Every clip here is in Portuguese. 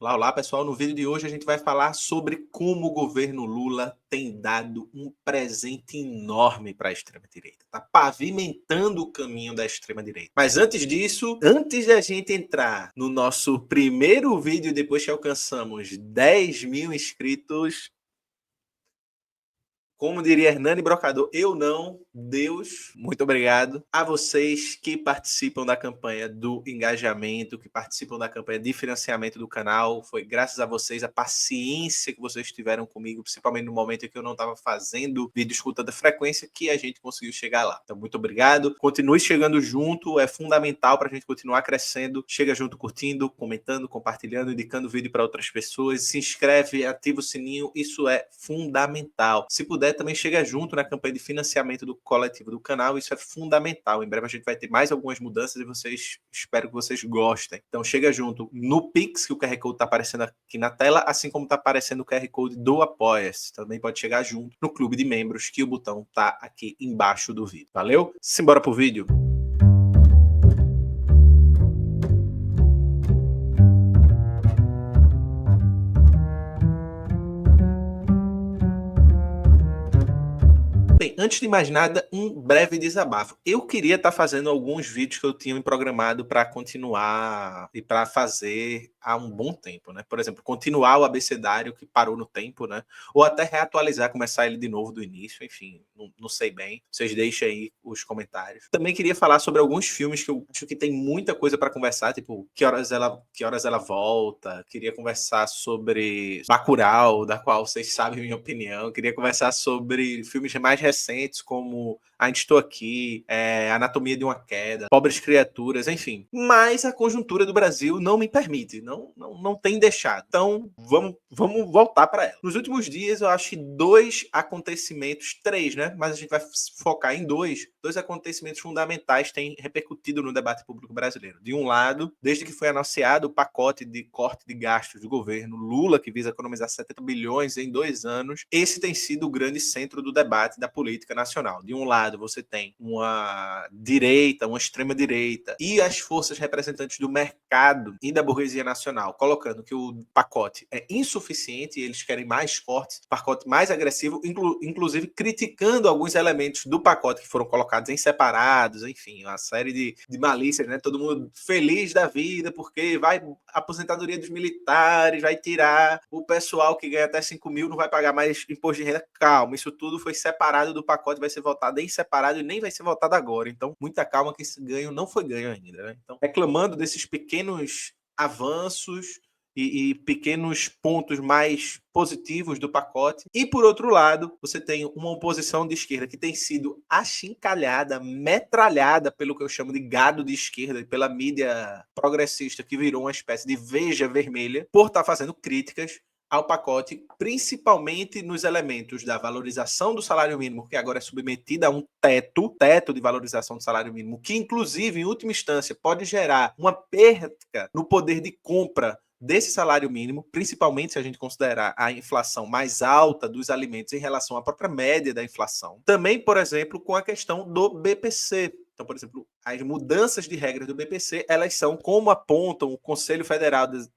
Olá, olá pessoal, no vídeo de hoje a gente vai falar sobre como o governo Lula tem dado um presente enorme para a extrema-direita, está pavimentando o caminho da extrema-direita. Mas antes disso, antes de a gente entrar no nosso primeiro vídeo, depois que alcançamos 10 mil inscritos, como diria Hernani Brocador, eu não, Deus, muito obrigado a vocês que participam da campanha do engajamento, que participam da campanha de financiamento do canal. Foi graças a vocês, a paciência que vocês tiveram comigo, principalmente no momento em que eu não estava fazendo vídeo escuta da frequência, que a gente conseguiu chegar lá. Então, muito obrigado. Continue chegando junto, é fundamental para a gente continuar crescendo. Chega junto curtindo, comentando, compartilhando, indicando o vídeo para outras pessoas. Se inscreve, ativa o sininho, isso é fundamental. Se puder, também chega junto na campanha de financiamento do coletivo do canal, isso é fundamental. Em breve a gente vai ter mais algumas mudanças e espero que vocês gostem. Então chega junto no Pix, que o QR Code está aparecendo aqui na tela, assim como está aparecendo o QR Code do Apoia-se. Também pode chegar junto no clube de membros, que o botão está aqui embaixo do vídeo. Valeu? Simbora pro vídeo. Bem, antes de mais nada, um breve desabafo. Eu queria estar fazendo alguns vídeos que eu tinha programado para continuar e para fazer há um bom tempo, né? Por exemplo, continuar o abecedário que parou no tempo, né? Ou até reatualizar, começar ele de novo do início, enfim, não sei bem. Vocês deixem aí os comentários. Também queria falar sobre alguns filmes que eu acho que tem muita coisa para conversar, tipo, que horas ela volta. Queria conversar sobre Bacurau, da qual vocês sabem a minha opinião. Queria conversar sobre filmes mais recentes, como Ainda Estou Aqui, Anatomia de uma Queda, Pobres Criaturas, enfim. Mas a conjuntura do Brasil não me permite, não tem deixado. Então, vamos voltar para ela. Nos últimos dias, eu acho que três, né? Mas a gente vai focar em dois acontecimentos fundamentais têm repercutido no debate público brasileiro. De um lado, desde que foi anunciado o pacote de corte de gastos do governo Lula, que visa economizar 70 bilhões em 2 anos, esse tem sido o grande centro do debate da política nacional. De um lado, você tem uma direita, uma extrema-direita e as forças representantes do mercado e da burguesia nacional colocando que o pacote é insuficiente e eles querem mais cortes, pacote mais agressivo, inclusive criticando alguns elementos do pacote que foram colocados em separados, enfim, uma série de malícias, né? Todo mundo feliz da vida porque vai aposentadoria dos militares, vai tirar o pessoal que ganha até 5 mil, não vai pagar mais imposto de renda. Calma, isso tudo foi separado do pacote, vai ser votado em separado e nem vai ser votado agora. Então, muita calma que esse ganho não foi ganho ainda, né? Então, reclamando desses pequenos avanços e pequenos pontos mais positivos do pacote. E, por outro lado, você tem uma oposição de esquerda que tem sido achincalhada, metralhada pelo que eu chamo de gado de esquerda e pela mídia progressista, que virou uma espécie de veja vermelha, por estar fazendo críticas ao pacote, principalmente nos elementos da valorização do salário mínimo, que agora é submetida a um teto de valorização do salário mínimo, que inclusive, em última instância, pode gerar uma perda no poder de compra desse salário mínimo, principalmente se a gente considerar a inflação mais alta dos alimentos em relação à própria média da inflação. Também, por exemplo, com a questão do BPC. Então, por exemplo, as mudanças de regras do BPC, elas são, como apontam o Conselho Federal de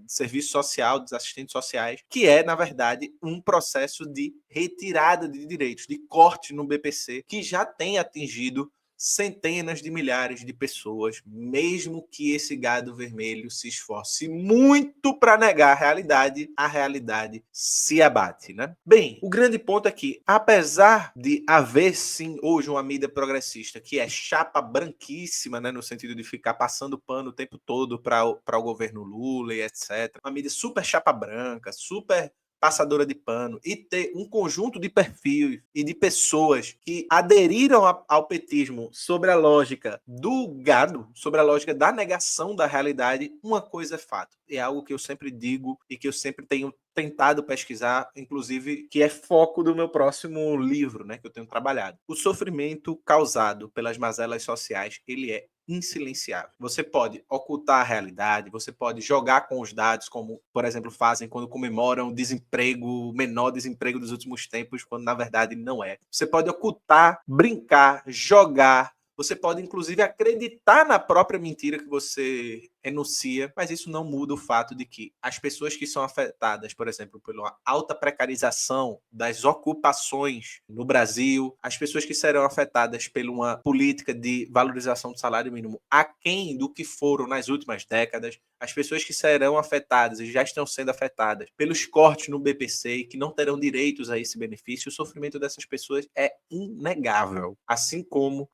Serviço Social, dos assistentes sociais, que é, na verdade, um processo de retirada de direitos, de corte no BPC, que já tem atingido centenas de milhares de pessoas, mesmo que esse gado vermelho se esforce muito para negar a realidade se abate, né? Bem, o grande ponto é que, apesar de haver sim hoje uma mídia progressista que é chapa branquíssima, né, no sentido de ficar passando pano o tempo todo para o governo Lula e etc., uma mídia super chapa branca, super passadora de pano, e ter um conjunto de perfis e de pessoas que aderiram ao petismo sobre a lógica do gado, sobre a lógica da negação da realidade, uma coisa é fato. É algo que eu sempre digo e que eu sempre tenho tentado pesquisar, inclusive, que é foco do meu próximo livro, né, que eu tenho trabalhado. O sofrimento causado pelas mazelas sociais, ele é insilenciável. Você pode ocultar a realidade, você pode jogar com os dados, como, por exemplo, fazem quando comemoram o desemprego, o menor desemprego dos últimos tempos, quando na verdade não é. Você pode ocultar, brincar, jogar, Você pode, inclusive, acreditar na própria mentira que você enuncia, mas isso não muda o fato de que as pessoas que são afetadas, por exemplo, pela alta precarização das ocupações no Brasil, as pessoas que serão afetadas por uma política de valorização do salário mínimo aquém do que foram nas últimas décadas, as pessoas que serão afetadas e já estão sendo afetadas pelos cortes no BPC e que não terão direitos a esse benefício, o sofrimento dessas pessoas é inegável. Assim como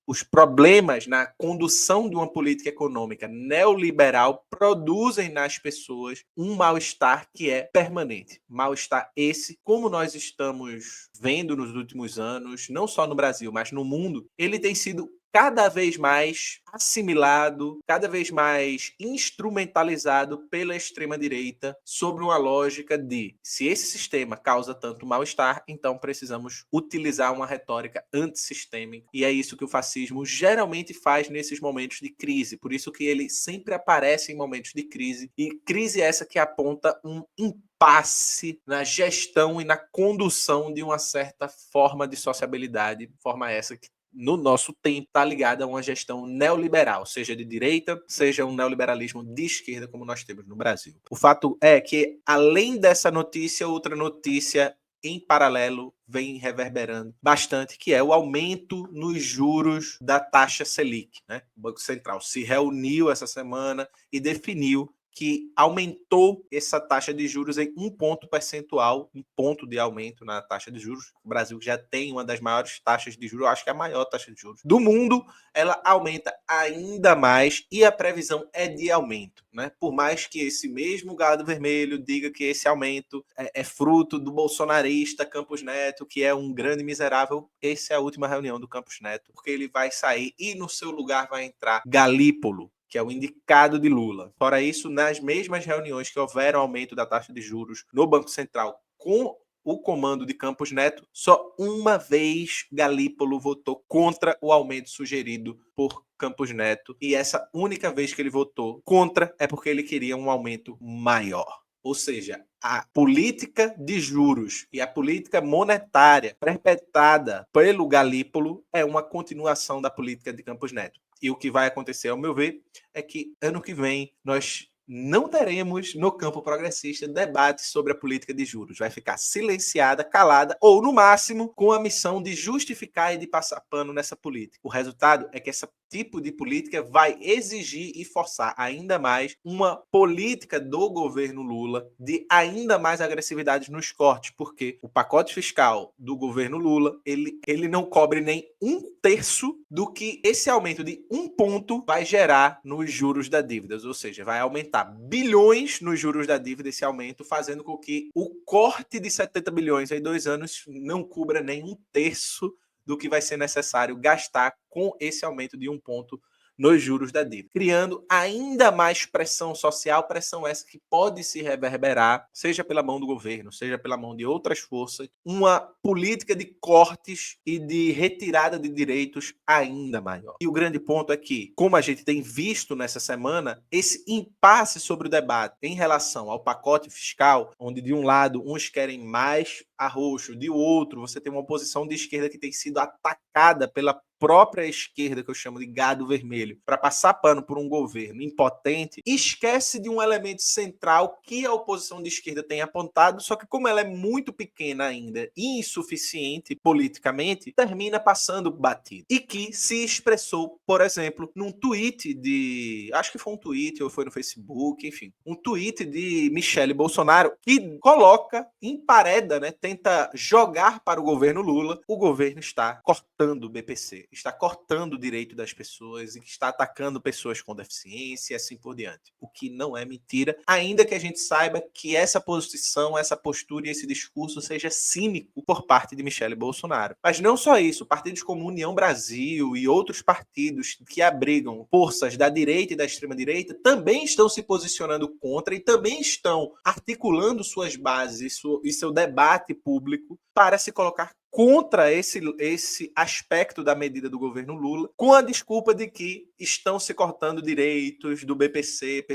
os problemas na condução de uma política econômica neoliberal produzem nas pessoas um mal-estar que é permanente. Mal-estar esse, como nós estamos vendo nos últimos anos, não só no Brasil, mas no mundo, ele tem sido cada vez mais assimilado, cada vez mais instrumentalizado pela extrema-direita sobre uma lógica de se esse sistema causa tanto mal-estar, então precisamos utilizar uma retórica antissistêmica. E é isso que o fascismo geralmente faz nesses momentos de crise. Por isso que ele sempre aparece em momentos de crise. E crise essa que aponta um impasse na gestão e na condução de uma certa forma de sociabilidade, forma essa que no nosso tempo, está ligada a uma gestão neoliberal, seja de direita, seja um neoliberalismo de esquerda, como nós temos no Brasil. O fato é que, além dessa notícia, outra notícia em paralelo vem reverberando bastante, que é o aumento nos juros da taxa Selic, né? O Banco Central se reuniu essa semana e definiu que aumentou essa taxa de juros em 1 ponto percentual, 1 ponto de aumento na taxa de juros. O Brasil já tem uma das maiores taxas de juros, acho que é a maior taxa de juros do mundo, ela aumenta ainda mais e a previsão é de aumento, né? Por mais que esse mesmo gado vermelho diga que esse aumento é fruto do bolsonarista Campos Neto, que é um grande miserável, essa é a última reunião do Campos Neto, porque ele vai sair e no seu lugar vai entrar Galípolo, que é o indicado de Lula. Fora isso, nas mesmas reuniões que houveram aumento da taxa de juros no Banco Central com o comando de Campos Neto, só uma vez Galípolo votou contra o aumento sugerido por Campos Neto. E essa única vez que ele votou contra é porque ele queria um aumento maior. Ou seja, a política de juros e a política monetária perpetrada pelo Galípolo é uma continuação da política de Campos Neto. E o que vai acontecer, ao meu ver, é que ano que vem nós não teremos no campo progressista debate sobre a política de juros. Vai ficar silenciada, calada ou, no máximo, com a missão de justificar e de passar pano nessa política. O resultado é que esse tipo de política vai exigir e forçar ainda mais uma política do governo Lula de ainda mais agressividade nos cortes, porque o pacote fiscal do governo Lula, ele não cobre nem 1/3 do que esse aumento de 1 ponto vai gerar nos juros da dívida, ou seja, vai aumentar bilhões nos juros da dívida esse aumento, fazendo com que o corte de 70 bilhões em 2 anos não cubra nem 1/3 do que vai ser necessário gastar com esse aumento de 1 ponto nos juros da dívida, criando ainda mais pressão social, pressão essa que pode se reverberar, seja pela mão do governo, seja pela mão de outras forças, uma política de cortes e de retirada de direitos ainda maior. E o grande ponto é que, como a gente tem visto nessa semana, esse impasse sobre o debate em relação ao pacote fiscal, onde de um lado uns querem mais arroxo, de outro você tem uma oposição de esquerda que tem sido atacada pela própria esquerda, que eu chamo de gado vermelho, para passar pano por um governo impotente, esquece de um elemento central que a oposição de esquerda tem apontado, só que como ela é muito pequena ainda e insuficiente politicamente, termina passando batido. E que se expressou, por exemplo, num tweet de... acho que foi um tweet ou foi no Facebook, enfim. Um tweet de Michele Bolsonaro que coloca, empareda, né, tenta jogar para o governo Lula, o governo está cortando o BPC, está cortando o direito das pessoas e que está atacando pessoas com deficiência e assim por diante. O que não é mentira, ainda que a gente saiba que essa posição, essa postura e esse discurso seja cínico por parte de Michele Bolsonaro. Mas não só isso, partidos como União Brasil e outros partidos que abrigam forças da direita e da extrema-direita também estão se posicionando contra e também estão articulando suas bases e seu debate público para se colocar contra esse aspecto da medida do governo Lula, com a desculpa de que estão se cortando direitos do BPC,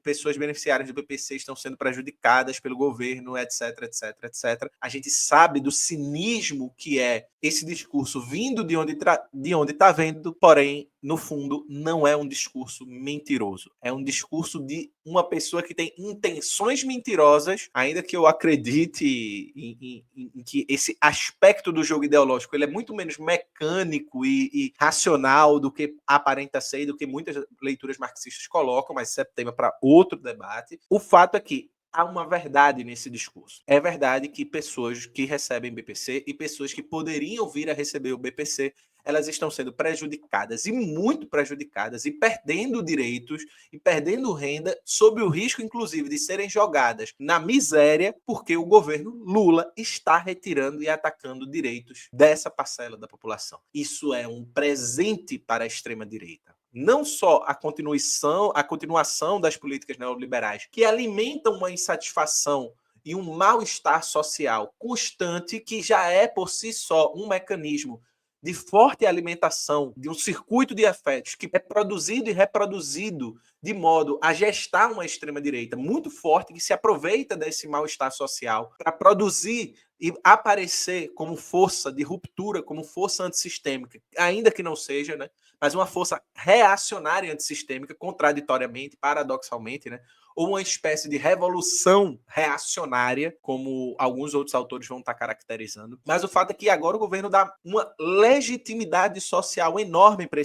pessoas beneficiárias do BPC estão sendo prejudicadas pelo governo, etc, etc, etc. A gente sabe do cinismo que é esse discurso vindo de onde está vindo, porém, no fundo, não é um discurso mentiroso. É um discurso de uma pessoa que tem intenções mentirosas, ainda que eu acredite em que esse aspecto do jogo ideológico ele é muito menos mecânico e racional do que aparenta ser, do que muitas leituras marxistas colocam, mas isso é tema para outro debate. O fato é que há uma verdade nesse discurso. É verdade que pessoas que recebem BPC e pessoas que poderiam vir a receber o BPC, elas estão sendo prejudicadas e muito prejudicadas e perdendo direitos e perdendo renda sob o risco, inclusive, de serem jogadas na miséria porque o governo Lula está retirando e atacando direitos dessa parcela da população. Isso é um presente para a extrema-direita. Não só a continuação das políticas neoliberais, que alimentam uma insatisfação e um mal-estar social constante, que já é por si só um mecanismo de forte alimentação de um circuito de afetos que é produzido e reproduzido de modo a gestar uma extrema-direita muito forte que se aproveita desse mal-estar social para produzir e aparecer como força de ruptura, como força antissistêmica, ainda que não seja, né? Mas uma força reacionária antissistêmica, contraditoriamente, paradoxalmente, né? Ou uma espécie de revolução reacionária, como alguns outros autores vão estar caracterizando. Mas o fato é que agora o governo dá uma legitimidade social enorme para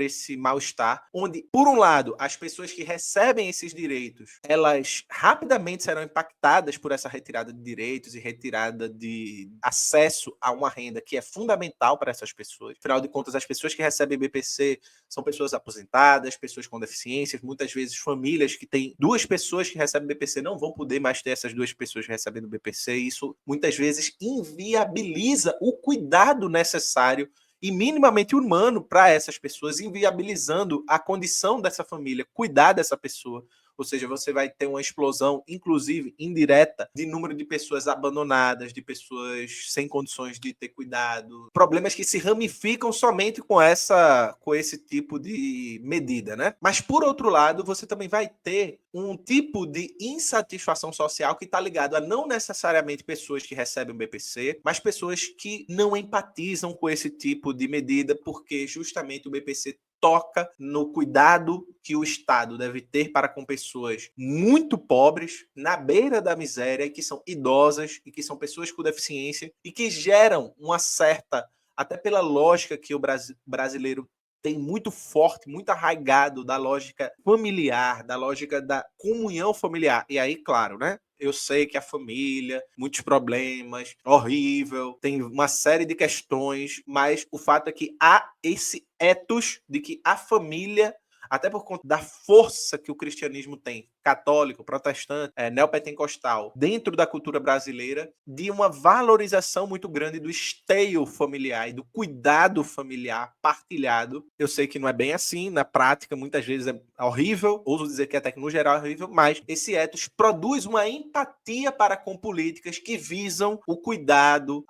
esse mal-estar, onde, por um lado, as pessoas que recebem esses direitos, elas rapidamente serão impactadas por essa retirada de direitos e retirada de acesso a uma renda que é fundamental para essas pessoas. Afinal de contas, as pessoas que recebem BPC são pessoas aposentadas, pessoas com deficiências, muitas vezes famílias que têm duas pessoas que recebem BPC não vão poder mais ter essas duas pessoas recebendo BPC, e isso muitas vezes inviabiliza o cuidado necessário e minimamente humano para essas pessoas, inviabilizando a condição dessa família, cuidar dessa pessoa. Ou seja, você vai ter uma explosão, inclusive indireta, de número de pessoas abandonadas, de pessoas sem condições de ter cuidado. Problemas que se ramificam somente com esse tipo de medida, né? Mas, por outro lado, você também vai ter um tipo de insatisfação social que está ligado a não necessariamente pessoas que recebem o BPC, mas pessoas que não empatizam com esse tipo de medida, porque justamente o BPC toca no cuidado que o Estado deve ter para com pessoas muito pobres, na beira da miséria, que são idosas e que são pessoas com deficiência e que geram uma certa, até pela lógica que o brasileiro tem muito forte, muito arraigado da lógica familiar, da lógica da comunhão familiar. E aí, claro, né? Eu sei que a família, muitos problemas, horrível, tem uma série de questões, mas o fato é que há esse ethos de que a família, até por conta da força que o cristianismo tem, católico, protestante, neopentecostal, dentro da cultura brasileira, de uma valorização muito grande do esteio familiar e do cuidado familiar partilhado. Eu sei que não é bem assim, na prática, muitas vezes é horrível, ouso dizer que até que no geral é horrível, mas esse ethos produz uma empatia para com políticas que visam o cuidado,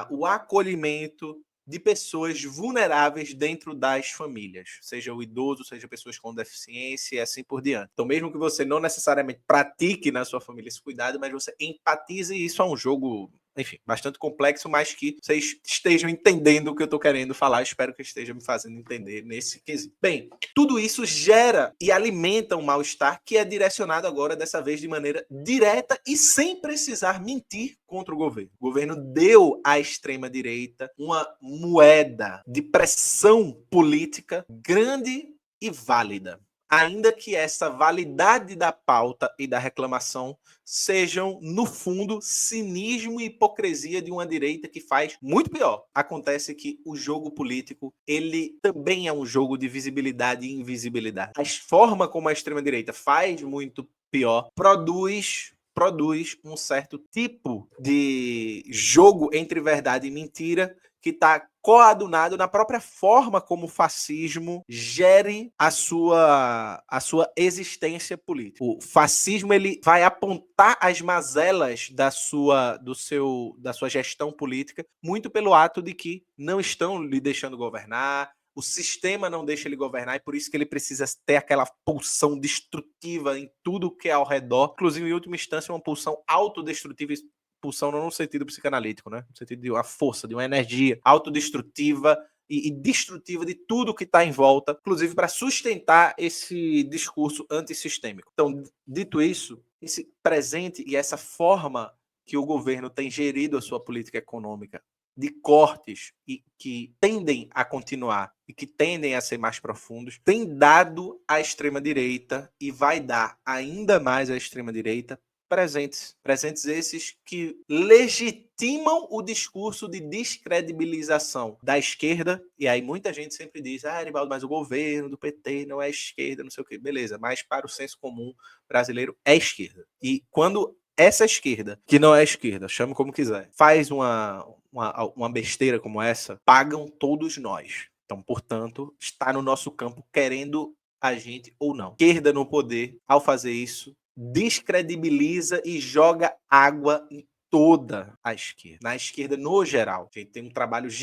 o acolhimento de pessoas vulneráveis dentro das famílias, seja o idoso, seja pessoas com deficiência e assim por diante. Então, mesmo que você não necessariamente pratique na sua família esse cuidado, mas você empatize, e isso é um jogo, enfim, bastante complexo, mas que vocês estejam entendendo o que eu estou querendo falar. Espero que esteja me fazendo entender nesse quesito. Bem, tudo isso gera e alimenta um mal-estar que é direcionado agora, dessa vez, de maneira direta e sem precisar mentir contra o governo. O governo deu à extrema-direita uma moeda de pressão política grande e válida, ainda que essa validade da pauta e da reclamação sejam, no fundo, cinismo e hipocrisia de uma direita que faz muito pior. Acontece que o jogo político, ele também é um jogo de visibilidade e invisibilidade. A forma como a extrema-direita faz muito pior, produz um certo tipo de jogo entre verdade e mentira que está coadunado na própria forma como o fascismo gere a sua existência política. O fascismo ele vai apontar as mazelas da sua gestão política muito pelo ato de que não estão lhe deixando governar, O sistema não deixa ele governar e por isso que ele precisa ter aquela pulsão destrutiva em tudo que é ao redor, inclusive em última instância uma pulsão autodestrutiva, pulsão não no sentido psicanalítico, né? No sentido de uma força, de uma energia autodestrutiva e destrutiva de tudo que está em volta, inclusive para sustentar esse discurso antissistêmico. Então, dito isso, esse presente e essa forma que o governo tem gerido a sua política econômica de cortes e que tendem a continuar e que tendem a ser mais profundos, tem dado à extrema-direita e vai dar ainda mais à extrema-direita presentes esses que legitimam o discurso de descredibilização da esquerda, e aí muita gente sempre diz, Arivaldo, mas o governo do PT não é esquerda, não sei o quê. Beleza, mas para o senso comum brasileiro é esquerda. E quando essa esquerda, que não é esquerda, chame como quiser, faz uma besteira como essa, pagam todos nós. Então, portanto, está no nosso campo querendo a gente ou não. Esquerda no poder, ao fazer isso, descredibiliza e joga água em toda a esquerda. Na esquerda, no geral. A gente tem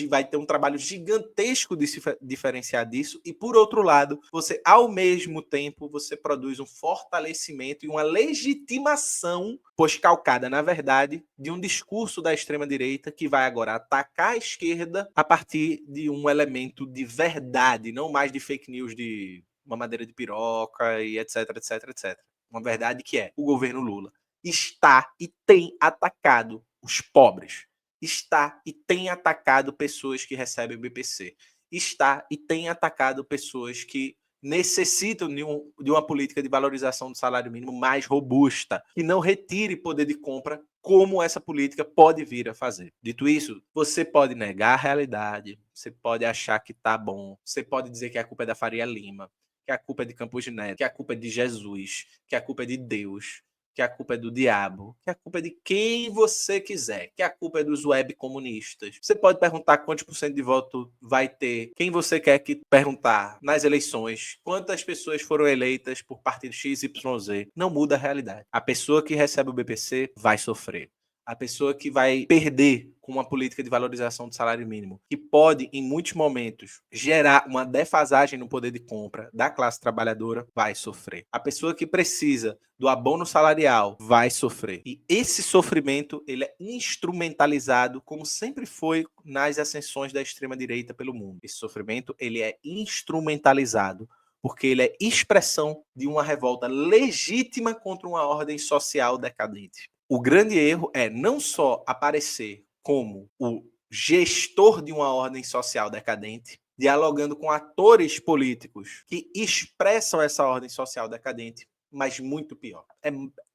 vai ter um trabalho gigantesco de se diferenciar disso. E, por outro lado, você, ao mesmo tempo, você produz um fortalecimento e uma legitimação, pois calcada, na verdade, de um discurso da extrema-direita que vai agora atacar a esquerda a partir de um elemento de verdade, não mais de fake news de uma madeira de piroca e etc, etc, etc. Uma verdade que é, o governo Lula está e tem atacado os pobres, está e tem atacado pessoas que recebem BPC, está e tem atacado pessoas que necessitam de uma política de valorização do salário mínimo mais robusta, que não retire poder de compra como essa política pode vir a fazer. Dito isso, você pode negar a realidade, você pode achar que tá bom, você pode dizer que a culpa é da Faria Lima, que a culpa é de Campos Neto, que a culpa é de Jesus, que a culpa é de Deus, que a culpa é do diabo, que a culpa é de quem você quiser, que a culpa é dos web comunistas. Você pode perguntar quantos por cento de voto vai ter, quem você quer que perguntar nas eleições, quantas pessoas foram eleitas por partido XYZ. Não muda a realidade. A pessoa que recebe o BPC vai sofrer. A pessoa que vai perder com uma política de valorização do salário mínimo, que pode, em muitos momentos, gerar uma defasagem no poder de compra da classe trabalhadora, vai sofrer. A pessoa que precisa do abono salarial vai sofrer. E esse sofrimento ele é instrumentalizado, como sempre foi nas ascensões da extrema-direita pelo mundo. Esse sofrimento ele é instrumentalizado porque ele é expressão de uma revolta legítima contra uma ordem social decadente. O grande erro é não só aparecer como o gestor de uma ordem social decadente, dialogando com atores políticos que expressam essa ordem social decadente, mas muito pior.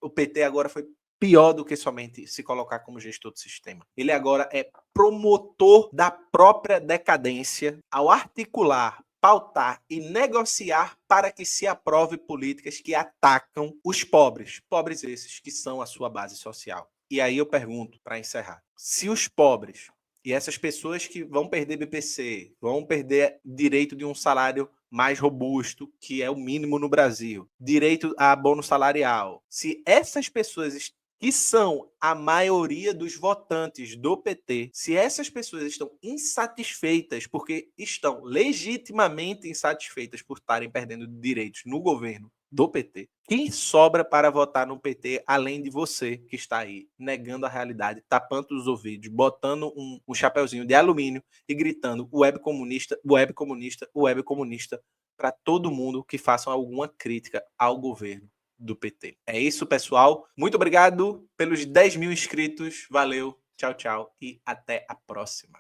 O PT agora foi pior do que somente se colocar como gestor do sistema. Ele agora é promotor da própria decadência ao articular, pautar e negociar para que se aprove políticas que atacam os pobres. Pobres esses que são a sua base social. E aí eu pergunto, para encerrar, se os pobres e essas pessoas que vão perder BPC, vão perder direito de um salário mais robusto, que é o mínimo no Brasil, direito a abono salarial, se essas pessoas que são a maioria dos votantes do PT, se essas pessoas estão insatisfeitas porque estão legitimamente insatisfeitas por estarem perdendo direitos no governo do PT, quem sobra para votar no PT além de você que está aí negando a realidade, tapando os ouvidos, botando um chapeuzinho de alumínio e gritando web comunista, web comunista, web comunista para todo mundo que faça alguma crítica ao governo do PT. É isso, pessoal. Muito obrigado pelos 10 mil inscritos. Valeu, tchau, tchau e até a próxima.